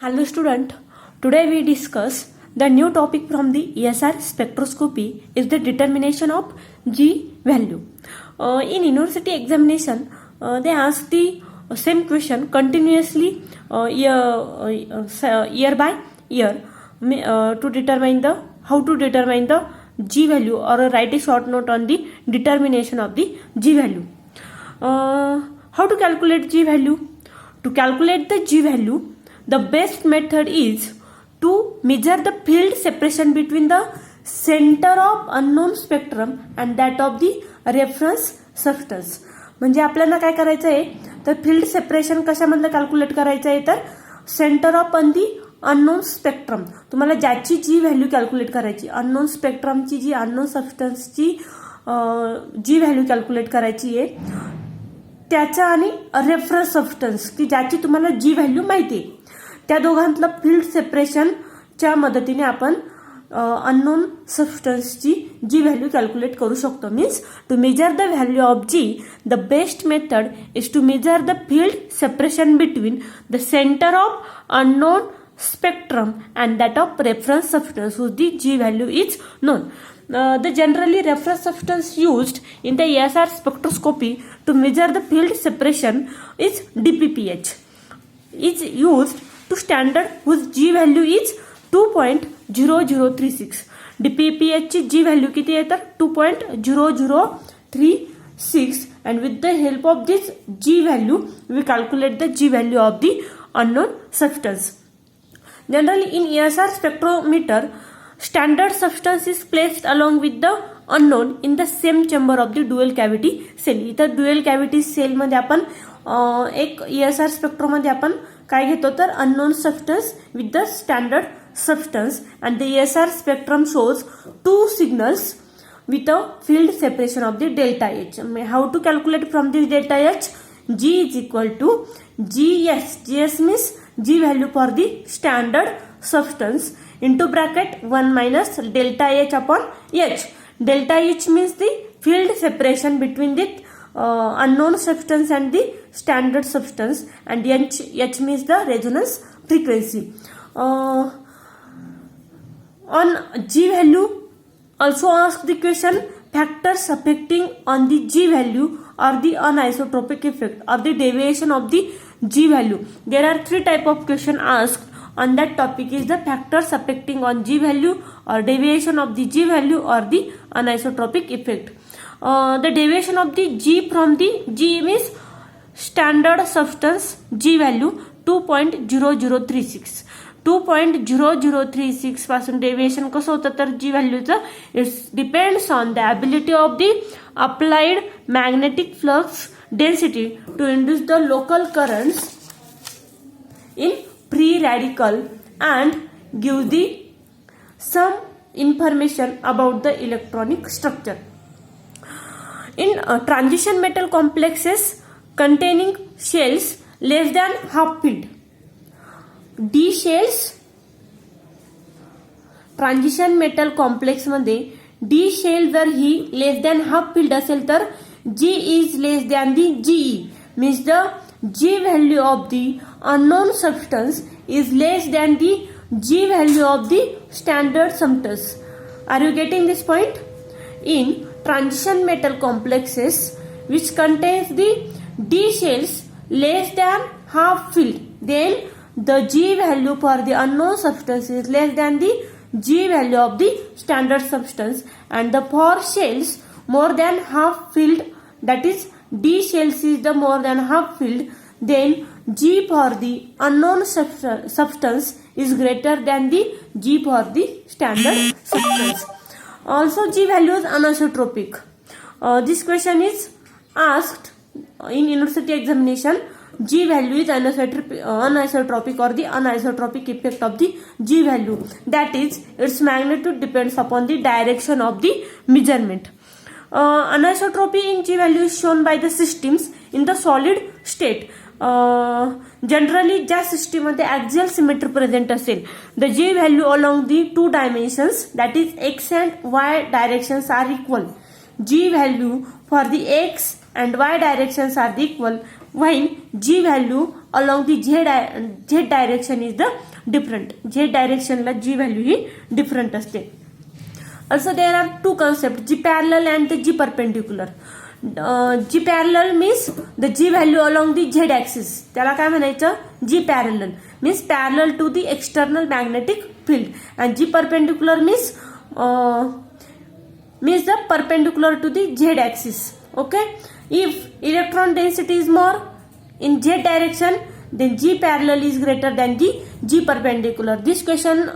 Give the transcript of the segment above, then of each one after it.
Hello student, today we discuss the new topic from the ESR spectroscopy is the determination of G value. In university examination, they ask the same question continuously year by year to determine the how to determine the G value or write a short note on the determination of the G value. How to calculate G value? To calculate the G value, the best method is to measure the field separation between the center of unknown spectrum and that of the reference substance. म्हणजे आपल्याला काय करायचं आहे तर field separation कशामधलं calculate करायचं आहे तर centre of on the unknown spectrum. तुम्हाला ज्याची जी व्हॅल्यू कॅल्क्युलेट करायची अननोन स्पेक्ट्रमची जी अननोन सबस्टन्सची जी व्हॅल्यू कॅल्क्युलेट करायची आहे त्याच्या आणि रेफरन्स सबस्टन्स की ज्याची तुम्हाला जी व्हॅल्यू माहिती आहे त्या दोघांतलं फील्ड सेपरेशनच्या मदतीने आपण अननोन सबस्टन्सची जी व्हॅल्यू कॅल्क्युलेट करू शकतो. Means to measure the value of G the best method is to measure the field separation between the centre of unknown spectrum and that of reference substance whose the G value is known. The generally reference substance used in the ESR spectroscopy to measure the field separation is DPPH. Is used to standard whose G value is 2.0036. DPPH ची G value किती आहे तर 2.0036 and with the help of this G value we calculate the G value of the unknown substance. Generally, in ESR spectrometer, standard substance is placed along with the unknown in the same chamber of the dual cavity cell. इथं dual cavity cell मध्ये आपण एक ESR spectroमध्ये आपण काय घेतो तर unknown substance with the standard substance and the ESR spectrum shows two signals with a field separation of the delta H. How to calculate from this delta H? G is equal to GS. GS means G value for the standard substance into bracket 1 minus delta H upon H. Delta H means the field separation between the unknown substance and the standard substance and H means the resonance frequency. On G value also ask the question factors affecting on the G value or the anisotropic effect or the deviation of the G value. There are three type of question asked on that topic is the factors affecting on G value or deviation of the G value or the anisotropic effect. The deviation of the G from the G means standard substance G value 2.0036. 2.0036 पासून deviation कसं होतं तर G व्हॅल्यूचं it's depends on the ability of the applied magnetic flux density to induce the local currents in free radical and give the sum information about the electronic structure. In transition metal complexes containing shells less than half filled, D shells transition metal complex मध्ये D shell जर ही less than half filled असेल तर G is less than the GE means the G value of the unknown substance is less than the G value of the standard substance. Are you getting this point? In transition metal complexes which contains the D shells less than half filled, then the G value for the unknown substance is less than the G value of the standard substance, and the for shells more than half filled, that is D shells is the more than half filled, then G for the unknown substance is greater than the G for the standard substance. Also, G value is anisotropic. This question is asked in university examination. G value is anisotropic or the anisotropic effect of the G value. That is, its magnitude depends upon the direction of the measurement. Anisotropy in G value is shown by the systems in the solid state. Generally ज्या system मध्ये axial symmetry present असेल the G value along the two dimensions that is X and Y directions are equal. G value for the X and Y directions are equal while G value along the Z direction is the different. Z डायरेक्शनला G value ही different असते. Also there are two concepts, G parallel and the G perpendicular. G parallel means the G value along the Z axis. त्याला काय म्हणायचं? G parallel means parallel to the external magnetic field, and G perpendicular means the perpendicular to the Z axis. Okay. If electron density is more in Z direction, then G parallel is greater than the G perpendicular. This question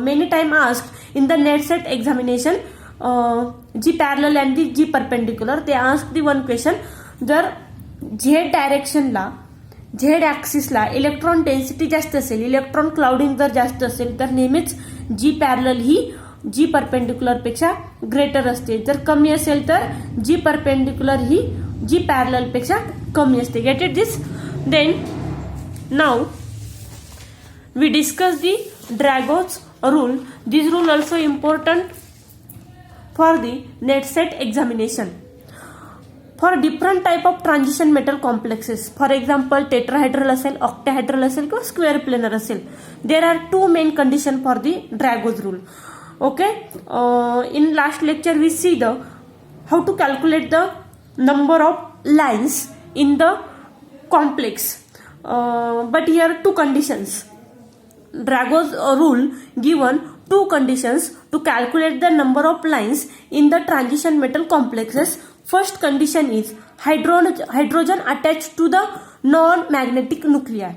many time asked in the net set examination. G parallel and the G perpendicular, they asked the one question. जर Z direction ला Z axis ला electron density जास्त असेल, electron clouding जर जास्त असेल तर नेहमीच G पॅरलल ही G परपेंडिक्युलर पेक्षा ग्रेटर असते. जर कमी असेल तर G परपेंडिक्युलर ही G पॅरलल पेक्षा कमी असते. Get it this? Then now we discuss the Drago's rule. This rule also important for the net set examination. For different type of transition metal complexes, for example tetrahedral असेल, octahedral असेल किंवा square planar असेल, there are two main condition for the Drago's rule. Okay, in last lecture we see the how to calculate the number of lines in the complex, but here two conditions. Drago's rule given two conditions to calculate the number of lines in the transition metal complexes. First condition is hydrogen attached to the non-magnetic nuclei.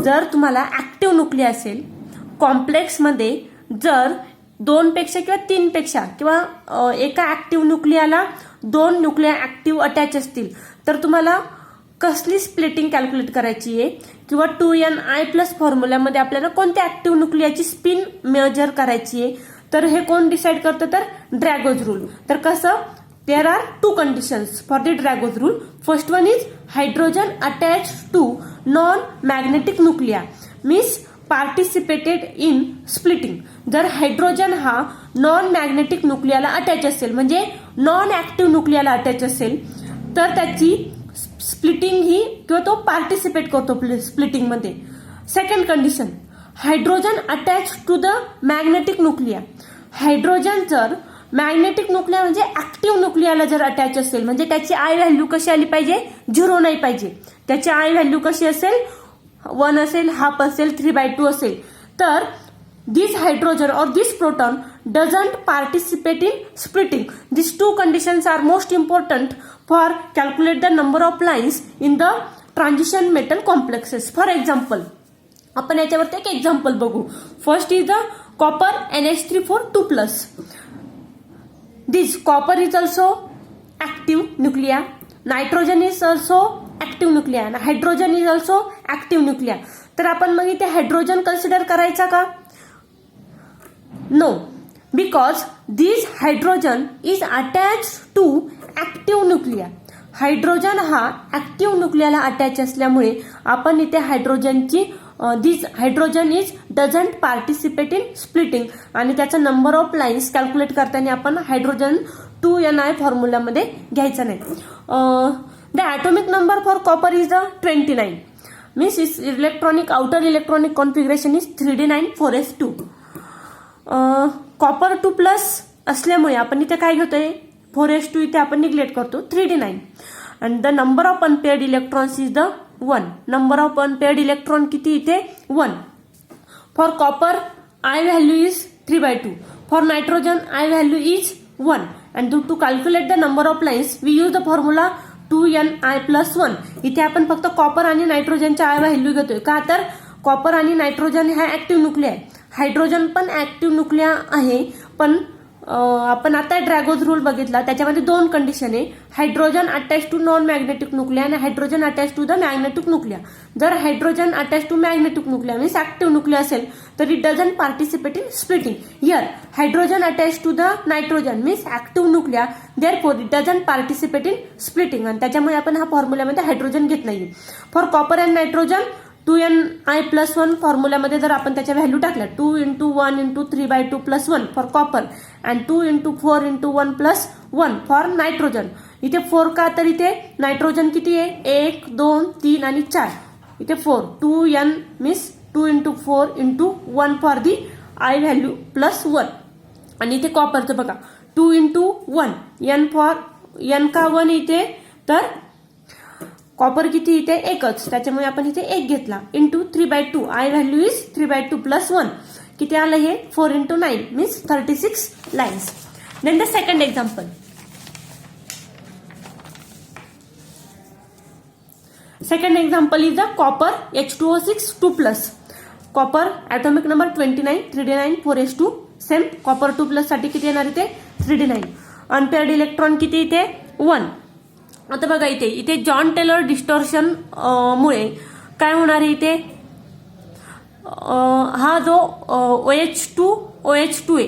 जर तुम्हाला active nuclei असेल complex मध्ये, जर 2 पेक्षा किंवा 3 पेक्षा किंवा एका ऍक्टिव्ह न्यूक्लियाला 2 न्यूक्लिया ऍक्टिव्ह अटॅच असतील तर तुम्हाला कसली स्प्लिटिंग कॅल्क्युलेट करायची आहे किंवा 2ni+ फॉर्म्युल्यामध्ये आपल्याला कोणत्या ऍक्टिव्ह न्यूक्लियाची स्पिन मेजर करायची आहे, तर हे कोण डिसाइड करतं? तर ड्रॅगोज रूल. तर कसं? There are two conditions for the Drago's rule. First one is hydrogen attach to non magnetic nuclei means participated in splitting. जर हायड्रोजन हा नॉन मॅग्नेटिक न्यूक्लियाला अटॅच असेल म्हणजे नॉन ऍक्टिव्ह न्यूक्लियाला अटॅच असेल तर त्याची स्प्लिटिंग ही किंवा तो पार्टिसिपेट करतो स्प्लिटिंग मध्ये. Second condition, hydrogen attach to the magnetic nuclei. Hydrogen जर मॅग्नेटिक न्यूक्लिया म्हणजे ऍक्टिव्ह न्यूक्लियाला जर अटॅच असेल म्हणजे त्याची आय व्हॅल्यू कशी आली पाहिजे? 0 नाही पाहिजे. त्याची आय व्हॅल्यू कशी असेल? 1 असेल, हाफ असेल, 3/2 असेल. तर this hydrogen or this proton doesn't participate in splitting. These two conditions are most important for calculate the number of lines in the transition metal complexes. For example, आपण याच्यावरती एक example बघू. First is the copper NH342+. This copper is also active nuclei. Nitrogen is also active nuclei. And hydrogen is also active nuclei. तर आपण मग इथे hydrogen consider करायचा का? No, because this hydrogen is attached to active nuclei. Hydrogen हा active न्यूक्लियाला attach असल्यामुळे आपण इथे हायड्रोजनची this hydrogen is doesn't participate in splitting आणि त्याचा नंबर ऑफ लाईन्स कॅल्क्युलेट करताना आपण हायड्रोजन 2ni फॉर्म्युलामध्ये घ्यायचा नाही. The atomic number for copper is the 29 means it's electronic outer electronic configuration is 3d9 copper 2+ असल्यामुळे आपण इथे काय घेतोय? 4s2 इथे आपण निग्लेक्ट करतो 3d9. and the number of unpaired electrons is the 1. Number of unpaired electron किती इथे 1. For copper I value is 3/2. For nitrogen I value is 1. And to calculate the number of lines we use the formula 2ni+1. इथे आपण फक्त copper आणि नायट्रोजनच्या I value घेतोय का? तर copper आणि नायट्रोजन हा ऍक्टिव्ह न्यूक्लिया आहे. हायड्रोजन पण ऍक्टिव्ह न्यूक्लिया आहे, पण आपण आता ड्रॅगोज रूल बघितला त्याच्यामध्ये 2 कंडिशन आहे. Hydrogen attach to non magnetic nuclei आणि hydrogen attach to the magnetic nuclei. जर hydrogen attach to magnetic nuclei means active nuclei असेल तर it doesn't participate in splitting. Here hydrogen attach to the nitrogen means active nuclei, therefore it doesn't participate in splitting आणि त्याच्यामुळे आपण हा फॉर्म्युल्यामध्ये hydrogen घेत नाहीये. For copper and nitrogen 2ni+1 फॉर्म्युल्यामध्ये जर आपण त्याच्या व्हॅल्यू टाकल्या 2 × 1 × 3/2+1 for copper and 2 × 4 × 1+1 for nitrogen. इथे 4 का? तर इथे नायट्रोजन किती आहे? 1, 2, 3 आणि 4. इथे 4 2n means 2 into 4 into 1 for the I value plus 1. आणि इथे कॉपरचं बघा 2 into 1 n for n का 1 इथे तर कॉपर किती इथे एकच त्याच्यामुळे आपण इथे 1 घेतला into 3/2 I value is 3/2 plus 1 किती आलं हे 4 into 9 means 36 lines. Then the second example. Second example is the copper H2O6 2+. Copper atomic number 29 3d9 4s2 same copper 2+ साठी किती येणार इथे 3d9. अनपेअर्ड इलेक्ट्रॉन किती इथे 1. आता बघा इथे जॉन टेलर डिस्टॉर्शन मुळे काय होणार आहे इथे हा जो OH2 आहे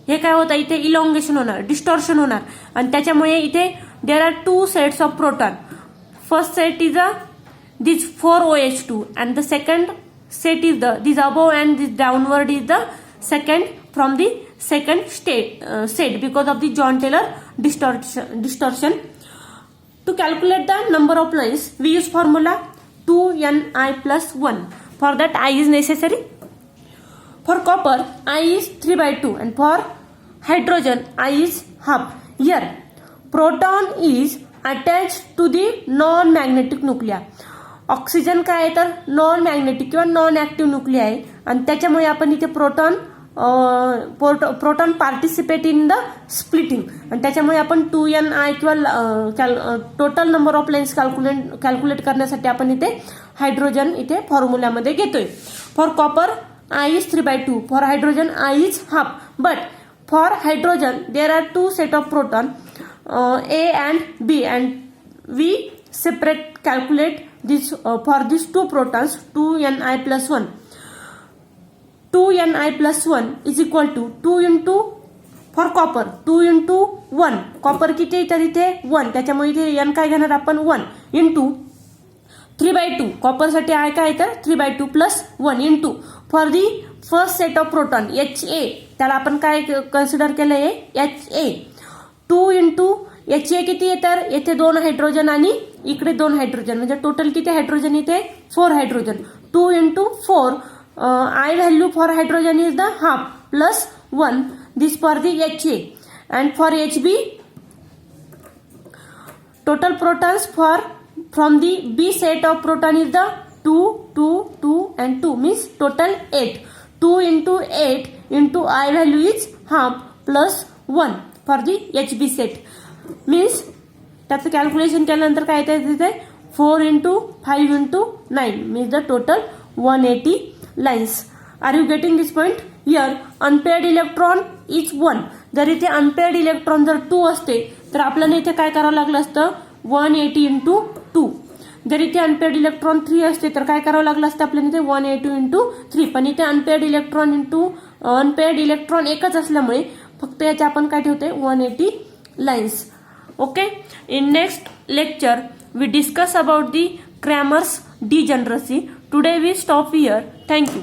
हे काय होतं इथे इलॉंगेशन होणार डिस्टॉर्शन होणार आणि त्याच्यामुळे इथे there are 2 sets of proton. First set is this 4 OH2 and the second set is this above and this downward is the second from the second set because of the John Taylor distortion. To calculate the number of lines we use formula 2ni plus 1. For that I is necessary. For copper I is 3/2 and for hydrogen I is half. Here proton is attached to the non-magnetic nuclei. Oxygen काय आहे तर non magnetic किंवा non active nuclei आहे आणि त्याच्यामुळे आपण इथे proton participate in the splitting आणि त्याच्यामुळे आपण 2ni किंवा total number of lines calculate करण्यासाठी आपण इथे हायड्रोजन इथे फॉर्म्युल्यामध्ये घेतोय. For copper I is 3/2. For hydrogen I is half. But for hydrogen there are 2 set of proton A and B and we separate calculate this for these 2 protons 2ni plus 1. 2ni plus 1 is equal to 2 into for copper 2 into 1. Copper किती तर इथे 1 त्याच्यामुळे इथे n काय घेणार आपण 1 into 3/2. Copper साठी I काय तर 3/2 plus 1 into for the first set of proton Ha त्याला आपण काय कन्सिडर केलंय Ha 2 into HA किती आहे तर येथे 2 हायड्रोजन आणि इकडे 2 हायड्रोजन म्हणजे टोटल किती हायड्रोजन इथे 4 hydrogen 2 into 4 I value for hydrogen is the half plus 1 this for the HA and for HB total protons from the B set of proton is the 2 2 2 and 2 means total 8. 2 into 8 into I value is half plus 1 for the HB set. Means त्याचं calculation केल्यानंतर काय येते तिथे 4 into 5 into 9 means the total 180 lines. Are you getting this point. Here unpaired electron is 1. जर इथे unpaired electron जर 2 असते तर आपल्याला इथे काय करावं लागलं असतं 180 into 2. जर इथे अनपेअर्ड इलेक्ट्रॉन 3 असते तर काय करावं लागलं असतं आपल्याला इथे 180 into 3. पण इथे अनपेअर्ड इलेक्ट्रॉन एकच असल्यामुळे फक्त याचे आपण काय ठेवतोय 180 lines. Okay, in next lecture we discuss about the Cramer's degeneracy. Today we stop here. Thank you.